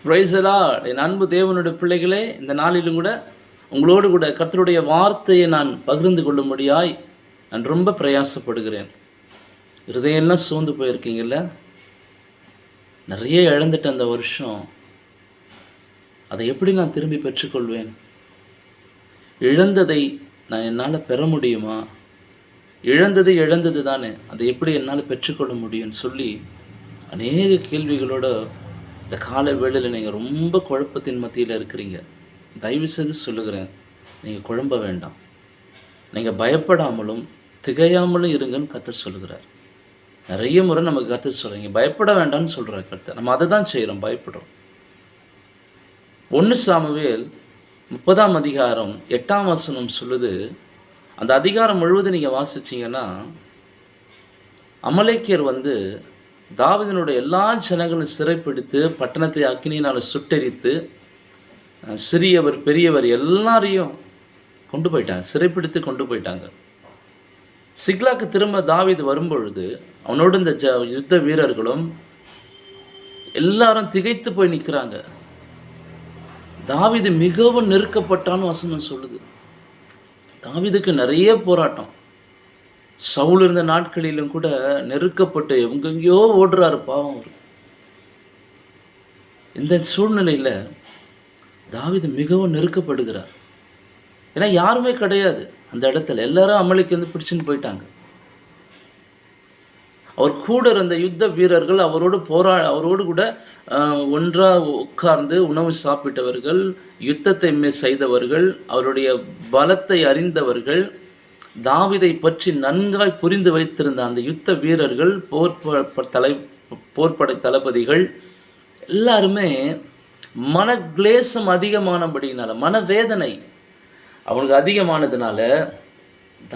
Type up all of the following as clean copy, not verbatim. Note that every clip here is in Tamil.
Praise the Lord. என் அன்பு தேவனுடைய பிள்ளைகளே, இந்த நாளிலும் கூட உங்களோடு கூட கர்த்தருடைய வார்த்தையை நான் பகிர்ந்து கொள்ளும்படியாய் நான் ரொம்ப பிரயாசப்படுகிறேன். இருதயெல்லாம் சோர்ந்து போயிருக்கீங்கல்ல, நிறைய இழந்துட்ட அந்த வருஷம், அதை எப்படி நான் திரும்பி பெற்றுக்கொள்வேன்? இழந்ததை நான் என்னால் பெற முடியுமா? இழந்தது இழந்தது தானே, அதை எப்படி என்னால் பெற்றுக்கொள்ள முடியும்னு சொல்லி அநேக கேள்விகளோட இந்த காலை வேளையில் நீங்கள் ரொம்ப குழப்பத்தின் மத்தியில் இருக்கிறீங்க. தயவு செய்து சொல்லுகிறேன், நீங்கள் குழம்ப வேண்டாம். நீங்கள் பயப்படாமலும் திகையாமலும் இருங்கன்னு கர்த்தர் சொல்லுகிறார். நிறைய முறை நமக்கு கர்த்தர் சொல்கிறீங்க, பயப்பட வேண்டாம்னு சொல்கிறார் கர்த்தர். நம்ம அதை தான் செய்கிறோம், பயப்படுறோம். 1 சாமுவேல் 30ஆம் அதிகாரம் 8ஆம் வசனம் சொல்லுது. அந்த அதிகாரம் முழுவதும் நீங்கள் வாசிச்சிங்கன்னா, அமலேக்கியர் தாவீதினுடைய எல்லா ஜனங்களும் சிறைப்பிடித்து பட்டணத்தை அக்கினியினால் சுட்டெரித்து சிறியவர் பெரியவர் எல்லாரையும் கொண்டு போயிட்டாங்க, சிறைப்பிடித்து கொண்டு போயிட்டாங்க. சிக்லாக்கு திரும்ப தாவீது வரும்பொழுது அவனோடு இந்த யுத்த வீரர்களும் எல்லாரும் திகைத்து போய் நிற்கிறாங்க. தாவீது மிகவும் நெருக்கப்பட்டான்னு வசனம் சொல்லுது. தாவீதுக்கு நிறைய போராட்டம். சவுல் இருந்த நாட்களிலும் கூட நெருக்கப்பட்டு எங்கெங்கேயோ ஓடுறாரு பாவம் அவர். இந்த சூழ்நிலையில் தாவீது மிகவும் நெருக்கப்படுகிறார். ஏன்னா யாருமே கிடையாது அந்த இடத்துல, எல்லாரும் அமலேக்கு பிடிச்சுன்னு போயிட்டாங்க. அவர் கூட இருந்த யுத்த வீரர்கள் அவரோடு கூட ஒன்றாக உட்கார்ந்து உணவு சாப்பிட்டவர்கள், யுத்தத்தை செய்தவர்கள், அவருடைய பலத்தை அறிந்தவர்கள், தாவீதை பற்றி நன்காய் புரிந்து வைத்திருந்த அந்த யுத்த வீரர்கள், போர்ப்படை தளபதிகள் எல்லாருமே மனக்லேசம் அதிகமானபடினால, மனவேதனை அவனுக்கு அதிகமானதுனால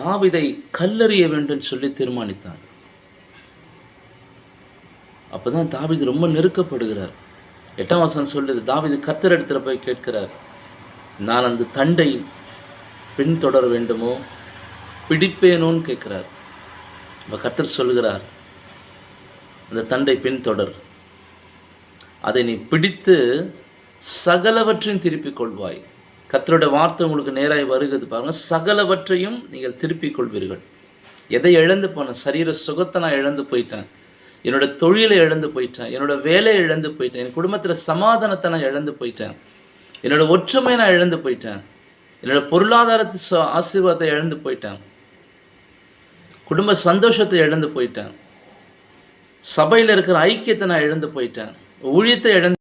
தாவீதை கல்லெறிய வேண்டும் சொல்லி தீர்மானித்தாங்க. அப்போ தான் தாவீது ரொம்ப நெருக்கப்படுகிறார். 8ஆம் வசனம் சொல்லுது, தாவீது கர்த்தர் இடத்துல போய் கேட்கிறார், நான் அந்த தண்டை பின்தொடர வேண்டுமோ பிடிப்பேனோன்னு கேட்குறார். அப்போ கர்த்தர் சொல்லுகிறார், அந்த தண்டை பின்தொடர், அதை நீ பிடித்து சகலவற்றையும் திருப்பிக் கொள்வாய். கர்த்தருடைய வார்த்தை உங்களுக்கு நேராக வருகிறது பாருங்கள். சகலவற்றையும் நீங்கள் திருப்பிக் கொள்வீர்கள். எதை இழந்து போனேன்? சரீர சுகத்தை நான் இழந்து போயிட்டேன், என்னோடய தொழிலை இழந்து போயிட்டேன், என்னோடய வேலையை இழந்து போயிட்டேன், என் குடும்பத்தில் சமாதானத்தை நான் இழந்து போயிட்டேன், என்னோடய ஒற்றுமையை நான் இழந்து போயிட்டேன், என்னோடய பொருளாதாரத்து ஆசீர்வாதத்தை இழந்து போயிட்டேன், குடும்ப சந்தோஷத்தை இழந்து போயிட்டேன், சபையில் இருக்கிற ஐக்கியத்தை நான் இழந்து போயிட்டேன், ஊழியத்தை இழந்து